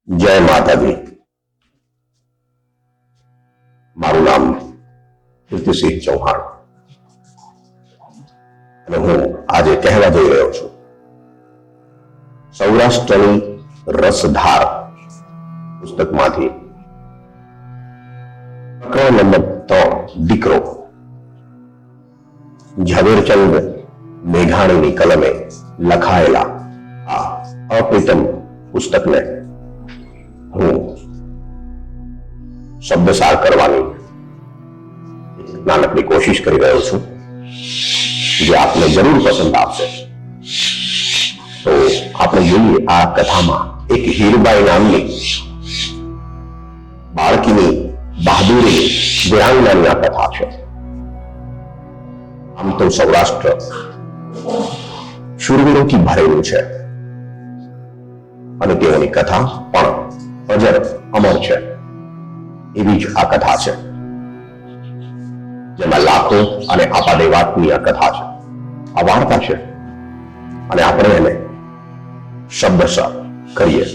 જય માતાજી। મારું નામ કીર્તિસિંહ ચૌહાણ અને હું આજે કહેવા જઈ રહ્યો છું સૌરાષ્ટ્રની રસધાર પુસ્તકમાંથી પ્રકરણ નંબર 3 દીકરો ઝવેરચંદ મેઘાણીની કલમે લખાયેલા આ અપ્રિતમ પુસ્તકને હું શબ્દસાર કરવાની નાનકડી કોશિશ કરી રહ્યો છું, જે આપને જરૂર પસંદ આવશે। તો આપણે જોઈએ આ કથામાં એક હીરબાઈ નામની બાળકીની બહાદુરી વીરાંગનાની આ કથા છે। આમ તો સૌરાષ્ટ્ર શૂરવીરોથી ભરેલું છે અને તેઓની કથા પણ અજર અમર છે। એવી જ આ કથા છે જેમાં લાખો અને આપાદેવાતની આ કથા છે, આ વાર્તા છે અને આપણે એને શબ્દસાર કરીએ।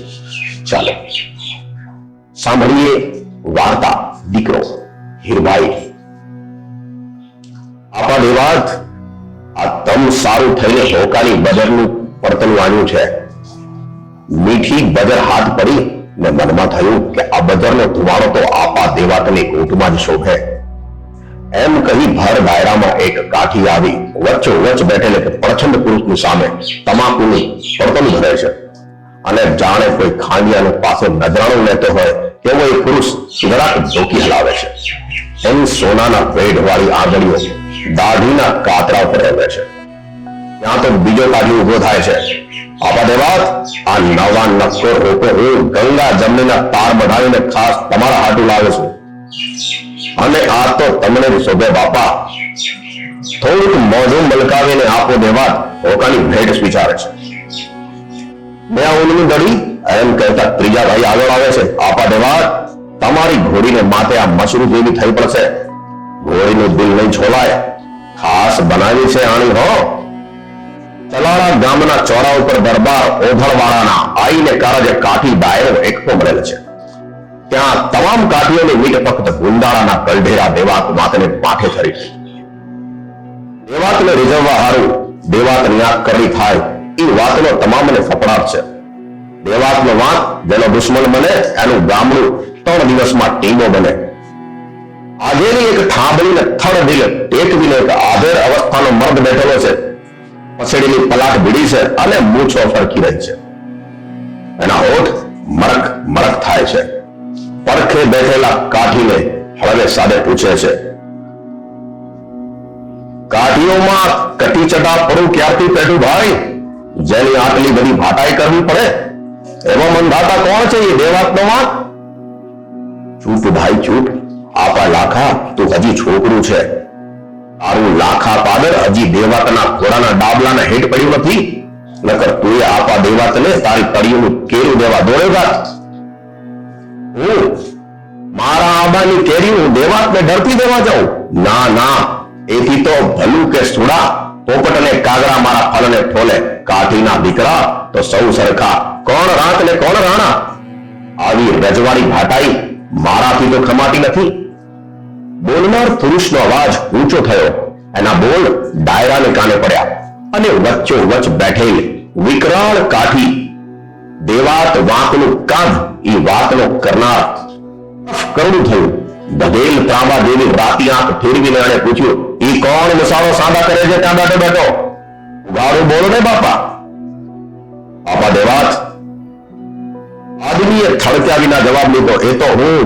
ચાલો સાંભળીએ વાર્તા દીકરો હીરબાઈ। આપાદેવાત આ તમ સારું થઈને હોકાની બદરનું પડતલું આવ્યું છે। મીઠી બદર હાથ પડી ને મનમાં થયું કે આ બદરનો ધુમાડો તો આપા દેવાતની ઊંટમાં જ શોભે। એમ કહી ભર દાયરામાં એક કાઠી આવી વચ્ચોવચ્ચ બેઠેલ એક પ્રચંડ પુરુષની સામે તમાકુની પડતલું ભરે છે અને જાણે કોઈ ખાંડિયાનો પાસે નજરાણું લેતો હોય તેવો એ પુરુષ જરાક ધોકી હલાવે છે। એની સોનાના વેઢવાળી આંગળીઓ દાઢીના કાતરા ઉપર રહે છે। ત્યાં તો બીજો કાઢી ઉભો થાય છે। આપાદેવાત આ નવા નકશો રોકો હું ગંગા જમનીના તાર બનાવીને ખાસ તમારા હાટું લાવ્યો છું અને આ તો તમને જ શોભે બાપા। થોડુંક મોઢું મલકાવીને આપો દેવાત હોકાની ભેટ સ્વીકારે છે। મેં ઊનની દડી એમ કહેતા ત્રીજા ભાઈ આગળ આવે છે। આપાદેવાત તમારી ઘોડીને માથે આ મશરૂ જેવી થઈ પડશે। ઘોડીનું દિલ નહીં છોલાય, ખાસ બનાવી છે આણી હો। તલાળા ગામના ચોરા ઉપર દરબાર ઓભળવાળાના આઈને કારજે કાઠી દાયરો એકઠો મળેલ છે। ત્યાં તમામ કાઠીઓની મીટ ફક્ત ગુંદાળાના કલઢેરા દેવાત વાતને પાઠે ધરી છે। દેવાતને રીઝવવા હારું દેવાતની આંખ કરડી થાય એ વાતનો તમામને ફફડાટ છે। દેવાતનો વાત જેનો દુશ્મન બને એનું ગામડું 3 દિવસમાં ટીમો બને। આજેની એક થાંભલીને થડ દિલ ટેકવીને એક આધેર અવસ્થાનો મર્દ બેઠેલો છે। પછેડીની પલાટ ભીડી છે અને મૂછો ફરકી રહી છે। એના હોઠ મરક મરક થાય છે। પડખે બેઠેલા કાઠીને હળવે સાદે પૂછે છે, કાઠીઓમાં કટી ચટા પડું ક્યારથી પેટું ભાઈ, જેની આટલી બધી ભાટાઈ કરવી પડે? એવો મંધાતા કોણ છે એ દેવાતનો વાત? ચૂપ ભાઈ ચૂપ, આપા લાખા તું હજી છોકરું છે। તારું લાખા પાદર હજી દેવાતના ઘોડાના ડાબલાના હેઠ પડ્યું નથી, નકર તું આપા દેવાતને તારી કડીઓનું કેરું દેવા દોડેગા। હું મારા આબાની કેરી હું દેવાતને ડરતી દેવા જાઉં? ના ના, એથી તો ભલું કે સુડા પોપટ ને કાગડા મારા ફલને ઠોલે। કાઠીના દીકરા તો સૌ સરખા, કોણ રાત ને કોણ રાણા। આવી રજવાડી ભાટાઈ મારાથી તો ખમાતી નથી। બોલનાર પુરુષનો અવાજ ઊંચો થયો। એના બોલ ડાયરાને કાને પડ્યા અને વચ્ચોવચ્ચ બેઠેલ વિકરાળ કાઠી દેવાત વાંકનું કાંધ એ વાતનો કરનાર કરુણ થયું। ધધેલ ત્રાંબા જેવી રાતી આંખ ફેરવીને એણે પૂછ્યું, ઈ કોણ મસાલો સાદા કરે છે ત્યાં બેઠો બેઠો? ઉગાડું બોલો ને બાપા। આપાદેવાત આદમીએ થડક્યા વિના જવાબ લીધો, એ તો હું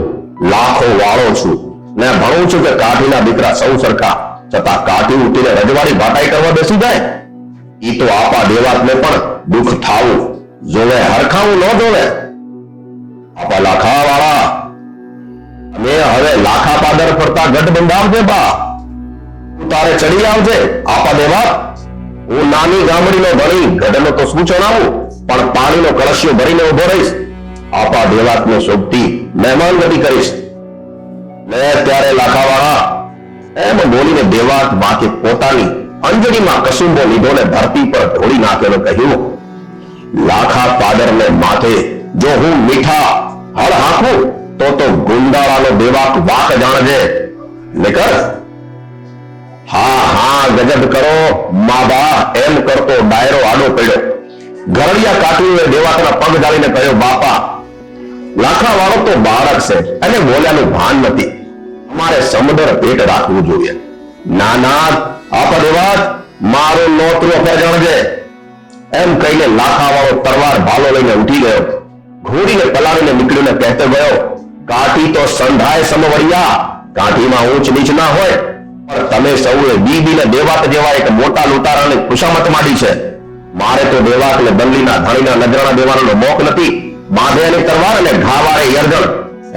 લાખો વાળો છું ને ભણું છું કે કાઠીના દીકરા સૌ સરખા, છતાં કાઠી ઉઠીને રજવાડી ભાટાઈ કરવા બેસી જાય? ઈ તો આપા દેવાતને પણ દુઃખ થાવું જોવે, હરખાવું ન જોવે। આપા લાખા વાળા, અમે હવે લાખા પાદર ફરતા ગઢ બંધાવજે બા, તું તારે ચડી આવજે। આપા દેવાત હું નાની ગામડીનો ભણી ગઢનો તો શું ચડાવું, પણ પાણીનો કળશિયો ભરીને ઉભો રહીશ। આપા દેવાતને શોભતી મહેમાનગતિ કરીશ ને ત્યારે લાખાવાળા એમ બોલીને દેવાત માથે પોતાની અંજળીમાં કસુંબો લીધો ને ધરતી પર ઢોળી નાખેલો કહ્યું, લાખા પાદરને માથે જો હું મીઠા હળ હાંકું તો ગુંદાળાનો દેવાક વાક જાણજે નીકળ. હા હા ગજબ કરો માબા એમ કરતો ડાયરો આડો પડ્યો. ઘરડિયા કાઠીએ દેવાકના પગ ડાળીને કહ્યો, બાપા લાખા વાળો તો બાળક છે અને બોલ્યાનું ભાન નથી. અમારે સમદર પેટ રાખવું જોઈએ. ના ના આપા દેવાક મારો નોતરો જાણજે એમ કહીને લાખા વાળો તરવાર ભાલો લઈને ઉઠી ગયો. ઘોડીને પલાળીને નીકળીને કહેતો ગયો, કાઠી તો સંધાય સમવડિયા, કાઠીમાં ઊંચ નીચ ના હોય, પણ તમે સૌએ બીબીને દેવાક જેવા એક મોટા લૂંટારાની ખુશામત માંડી છે. મારે તો દેવાકને દલ્લીના ધણીના નજરાણા દેવાનો મોક નથી. બાંધેલી તરવાર અને ઘાવાળે યર્જણ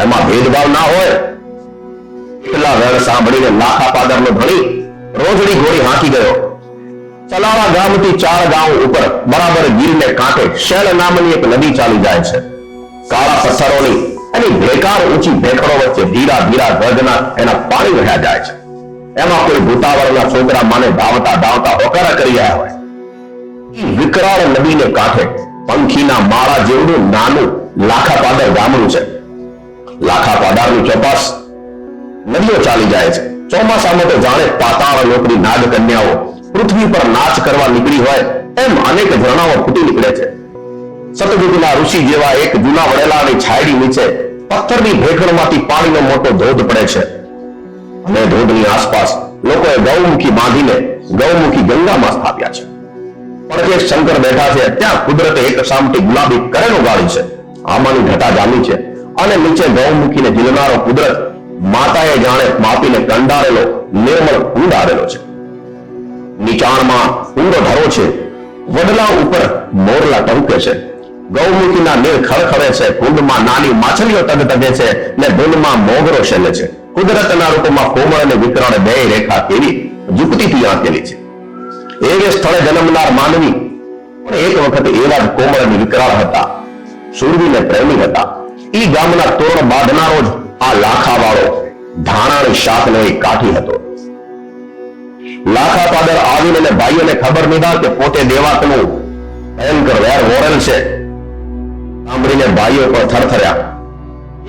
એમાં ભેદભાવ ના હોય. એટલા વેણ સાંભળીને લાખા પાદરનો ધણી રોજડી ઘોડી હાંકી ગયો. ચલાળા ગામથી 4 ગામ ઉપર બરાબર ગીરને કાંઠે શેલ નામની એક નદી ચાલી જાય છે. કાળા પથ્થરોની અને ભેકાર ઊંચી ભેખડો વચ્ચે ધીરા ધીરા ગર્જના એના પાણી વહ્યા જાય છે. એમાં કોઈ ભૂતાવળના છોકરા માને ધાવતા ધાવતા હોકારા કરી રહ્યા હોય. વિકરાળ નદીને કાંઠે પંખીના માળા જેવડું નાનું લાખા પાદર ગામડું છે. લાખા પાદરની ચોપાસ નદીઓ ચાલી જાય છે. ચોમાસામાં તો જાણે પાતાળ લોકની નાગ કન્યાઓ પૃથ્વી પર નાચ કરવા નીકળી હોય એમ અનેક ઝરણાઓ ફૂટી નીકળે છે. સતયુગના ઋષિ જેવા એક જૂના વડેલાની છાયડી નીચે પથ્થરની ભેખડમાંથી પાણીનો મોટો ધોધ પડે છે અને ધોધની આસપાસ લોકોએ ગૌમુખી બાંધીને ગૌમુખી ગંગામાં સ્થાપ્યા છે. પણ જે શંકર બેઠા છે ત્યાં કુદરતે એક સામટી ગુલાબી કરેલો ગાળી છે. આમાંની ઘટા જામી છે અને નીચે ગૌમુખીને ઝીલનારો કુદરત માતાએ જાણે માપીને કંડારેલો નિર્મળ કુંડ આવેલો છે. નીચાણમાં ઊંડો ધરો છે. વડલા ઉપર મોરલા ટંકે છે. ગૌમુખીના નીર ખળખળે છે. કુંડમાં નાની માછલીઓ તગતગે છે ને ધૂનમાં મોગરો શેલે છે. કુદરતના રૂપમાં કોમળ અને વિકરાળ બે રેખા કેવી યુક્તિથી આંકેલી છે. એ સ્થળે જન્મનાર માનવી પણ એક વખત એવા જ કોમળ અને વિકરાળ હતા. શૂરવીર ને પ્રેમી હતા. ઈ ગામના તોરણ બાંધનારો જ આ લાખા વાળો ધાણાની શાકનો એક કાઠી હતો. લાખા પાદર આવીને ભાઈઓને ખબર લીધા કે પોતે દેવાકનું ભયંકર વેર વોરેલ છે. સાંભળીને ભાઈઓ પણ થરથર્યા.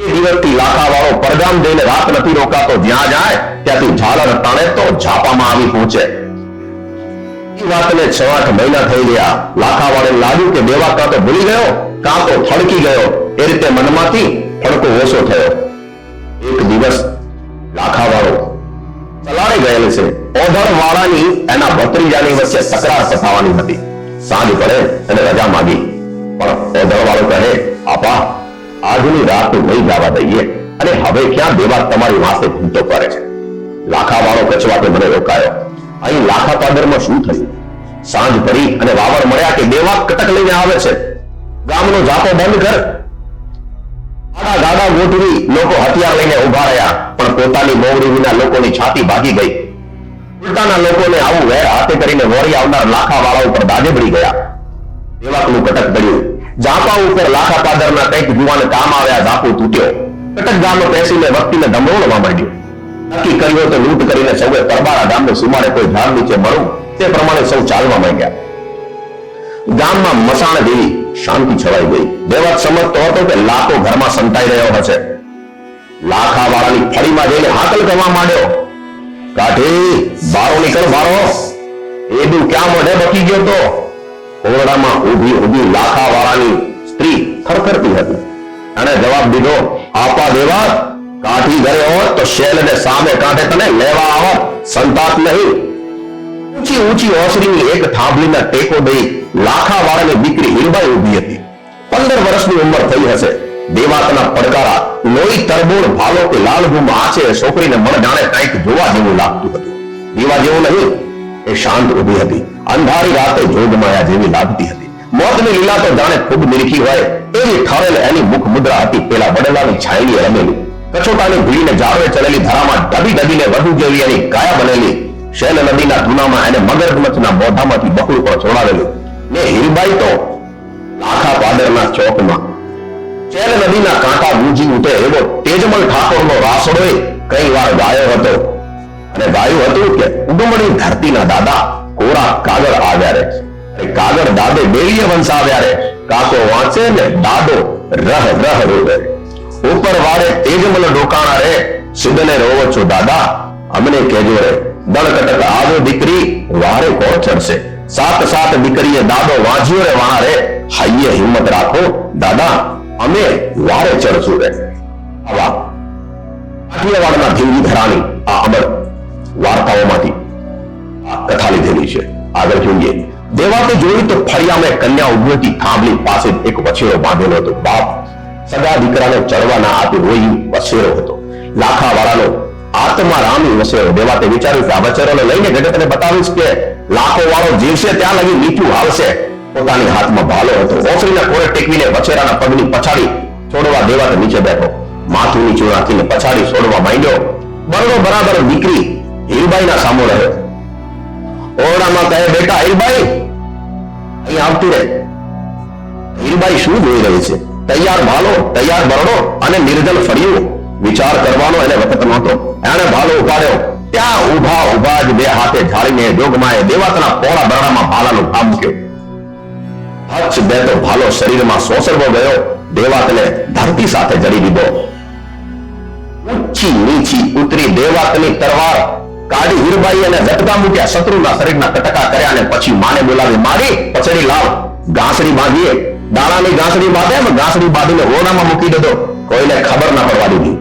એ દિવસથી લાખા વાળો પરગામ જઈને રાત નથી રોકાતો. જ્યાં જાય ત્યાંથી ઝાલર તાણે તો ઝાપામાં આવી પહોંચે. એ વાતને 6-8 મહિના થઈ ગયા. લાખા વાળે લાગ્યું કે દેવાક કાં તો ભૂલી ગયો કાં તો થડકી ગયો. એ રીતે મનમાંથી થડકો ઓછો થયો. એક દિવસ લાખા વાળો ચલાડી ગયેલ છે. ઓઢળ વાળાની એના ભત્રીજાની વચ્ચે તકરાર પતાવવાની હતી. સાંજ પડે અને રજા માંગી. પણ ઓઢળ વાળો કહે, આપા આજની રાત નહીં જવા દઈએ અને હવે ક્યાં દેવાક તમારી વાસે ભૂતો કરે છે. લાખા વાળો કચવાટે મને રોકાયો. અહીં લાખા પાદરમાં શું થયું? સાંજ પડી અને વાવડ મળ્યા કે દેવાક કટક લઈને આવે છે. ગામનો ઝાપો બંધ કર. આડા ગાડા ગોઠવી લોકો હથિયાર લઈને ઉભા રહ્યા. પણ પોતાની મોવડી વિના લોકોની છાતી ભાગી ગઈ. ઉલટાના લોકોને આવું વેર હાથે કરીને વળી આવનાર લાખા વાળા ઉપર દાજે પડી ગયા. દેવાકનું કટક પડ્યું. ઝાપા ઉપર લાખા પાદરના કંઈક જુવાન કામ આવ્યા. ઝાપો તૂટ્યો. કટક ગામમાં બેસીને વસ્તીને ધમરોળવા માંડ્યો. નક્કી કર્યો તો લૂંટ કરીને સૌએ પરબારા ગામની સીમાડે કોઈ ઝાડ નીચે મળવું તે પ્રમાણે સૌ ચાલવા માંડ્યા. ગામમાં મસાણ જેવી શાંતિ છવાઈ ગઈ. દેવાક સમજતો હતો કે લાખો ઘરમાં સંતાઈ રહ્યો હશે. લાખા વાળાની ફળીમાં જઈને હાકલ કરવા માંડ્યો, કાઠી બારો નીકળ બારો. એદું ક્યાં મોઢે બકી ગયો તો? ઓરડામાં ઊભી ઊભી લાખા વાળાની સ્ત્રી થરથરતી હતી. અને જવાબ દીધો, આપા દેવાક કાઠી ઘરે હોત તો શેલને સામે કાંઠે તને લેવા આવત. સંતાપ નહીં. ઊંચી ઊંચી ઓસરીની એક થાંભલીના ટેકો દઈ લાખા વાળાની દીકરી હીરબાઈ ઊભી હતી. 15 વર્ષની ઉંમર થઈ હશે. દેવાકના પડકારા લોહી તરબોળ ભાલો કે લાલઘુમ આંચે છોકરીને મન જાણે કંઈક જોવા જેવું લાગતું હતું. દીવા જેવું નહીં. એ શાંત ઊભી હતી. અંધારી રાતે જોગમાયા જેવી લાગતી હતી. મોતની લીલા તો જાણે ખૂબ નિરખી હોય એવી ઠરેલ એની મુખ મુદ્રા હતી. પેલા વડલાની છાયડી રમેલી કચોટાની ભીડીને જાળવે ચડેલી ધરામાં ડબી ડબીને વધુ જેવી એની કાયા બનેલી. શેલ નદીના ધૂનામાં એને મગરમચ્છના મોઢામાંથી બકુલ પણ છોડાવેલું. ને હીરબાઈ તો લાખા પાદરના ચોકમાં શેલ નદીના કાંઠા ગુંજી ઉઠે એવો તેજમલ ઠાકોરનો રાસડો કઈ વાર ગાયો હતો. અને ગાયું હતું કે ઉગમણી ધરતીના દાદા કોરા કાગળ આવ્યા રે. કાગળ દાદે બેલીએ વંશ આવ્યા રે. કાકો વાંચે ને દાદો રહ રહ રોવે ઉપર વાળે તેજમલ ડોકાણા રે સિદ્ધને રોવો છો દાદા અમને કહેજો રે દળકટક આવો દીકરી વારે કોણ ચડશે સાત સાત દીકરીએ દાદો વાંજ્યો રે વાણા રે હૈયે હિંમત રાખો દાદા અમે વારે ચડશું રે આવા કાઠિયાવાડના ધીંગી ધરાની આ અમર વાર્તાઓમાંથી આ કથા લીધેલી છે આગળ જોઈએ દેવાતે જોયું તો ફળિયામાં કન્યા ઉભી હતી થાંભલી પાસે એક વછેરો બાંધેલો હતો બાપ સગા દીકરાને ચડવા ના આપી રોઈ વછેરો હતો લાખાવાળાનો આત્મા રામી વછેરો દેવાતે વિચાર્યું કે આ વછેરોને લઈને જગતને બતાવીશ કે લાખો વાળો જીવશે ત્યાં લગી મીઠું આવશે પોતાની હાથમાં ભાલો હતો ઓસરીના કોરે ટેકવીને વછેરાના પગની પછાડી છોડવા દેવાતે નીચે બેઠો માથું નીચું રાખીને પછાડી છોડવા માંડ્યો બરોબર બરાબર દીકરી હીરબાઈના સામો રહ્યો ઓરડામાં કહે બેટા હીરબાઈ અહીં આવતી રહે હીરબાઈ શું જોઈ રહી છે તૈયાર ભાલો તૈયાર બરડો અને નિર્જન ફળિયું વિચાર કરવાનો એને વખત નહોતો એણે ભાલો ઉપાડ્યો ત્યાં ઉભા ઉભા જ બે હાથે ઝાડીને જોગમાએ દેવાતના પોળા બરડામાં ભાલાનું કામ મૂક્યો હચ બે તો ભાલો શરીરમાં સોસરવો ગયો દેવાતને ધરતી સાથે જડી દીધો ઊંચી નીચી ઉતરી દેવાતની તરવાર કાઢી હીરબાઈ અને ઝટકા મૂક્યા શત્રુના શરીરના કટકા કર્યા અને પછી માને બોલાવી મારી પછડી લાવ ગાંસડી બાંધીએ દાણાની ગાંસડી બાંધે એમ ગાંસડી બાંધીને ઓરડામાં મૂકી દીધો કોઈને ખબર ના પડવા દીધી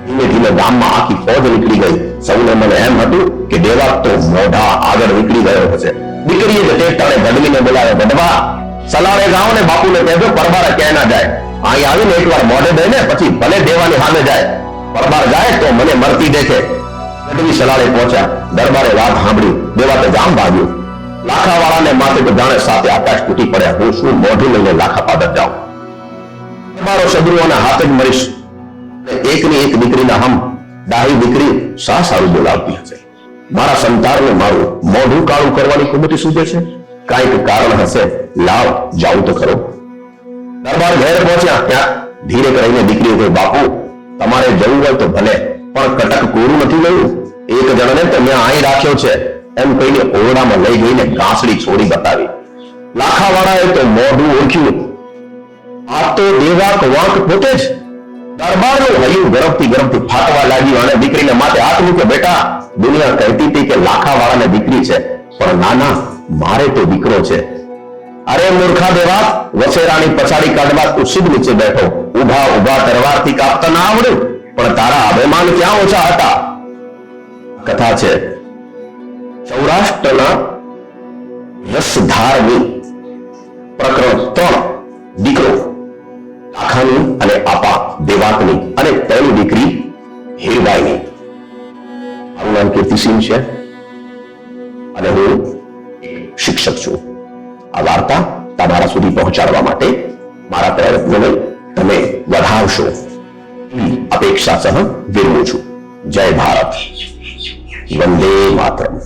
ધીમે ધીમે ગામમાં આખી ફોજ નીકળી ગઈ સૌને મને એમ હતું કે દેવાત તો મોઢા આગળ નીકળી ગયો હશે દીકરીએ જ ટેટાળે ગઢવીને બોલાવે ગઢવા સલારે ગાવ ને બાપુને કહેજો પરબાર ક્યાંય ના જાય અહીં આવીને એકવાર મોઢે દઈને પછી ભલે દેવાની સામે જાય પરબાર જાય તો મને મરતી દેખે ગઢવી સલારે પહોંચ્યા દરબારે વાત સાંભળી દેવાતે જામ ભાગ્યું લાખાવાળાને માથે તો જાણે સાથે આકાશ તૂટી પડ્યા હું શું મોઢું લઈને લાખા પાદર જાઉં દરબારો શત્રુઓના હાથ જ મરીશ એકની એક દીકરીના હમ ડાહી દીકરી શા સારું બોલાવતી હશે મારા સંતાનને મારું મોઢું કાળું કરવાની કુમતી સૂજે છે કાંઈક કારણ હશે લાવ જાઉં તો ખરો દરબાર ઘેર પહોંચ્યા ત્યાં ધીરે કરીને દીકરીએ કહ્યું બાપુ તમારે જવું હોય તો ભલે પણ કટક કોરું નથી ગયું એક જણને તો મેં અહીં રાખ્યો છે એમ કહીને ઓરડામાં લઈ ગઈને ગાંસડી છોડી બતાવી લાખાવાળાએ તો મોઢું ઓળખ્યું આ તો દેવાક વાંક પોતે જ દરબારનું હૈયું ગરમથી ફાટવા લાગ્યું અને દીકરીને માથે હાથ મૂક્યો બેટા દુનિયા કહેતી હતી કે લાખાવાળાને દીકરી છે પણ નાના મારે તો દીકરો છે અરે મૂર્ખા દેવાક વછેરાની પછાડી કાઢવા તું સીધ નીચે બેઠો ઉભા ઉભા તરવારથી કાપતા ના આવડ્યું પણ તારા અભિમાન ક્યાં ઓછા હતા કથા છે સૌરાષ્ટ્રના રસધારની પ્રકરણ 3 દીકરો લાખાની અને આપા દેવાકની અને તેની દીકરી હીરબાઈની મારું નામ કીર્તિસિંહ છે અને હું શિક્ષક છું આ વાર્તા તમારા સુધી પહોંચાડવા માટે મારા પ્રયત્નોને તમે વધારશો અપેક્ષા સહ વિરમું છું જય ભારત વંદે માતરમ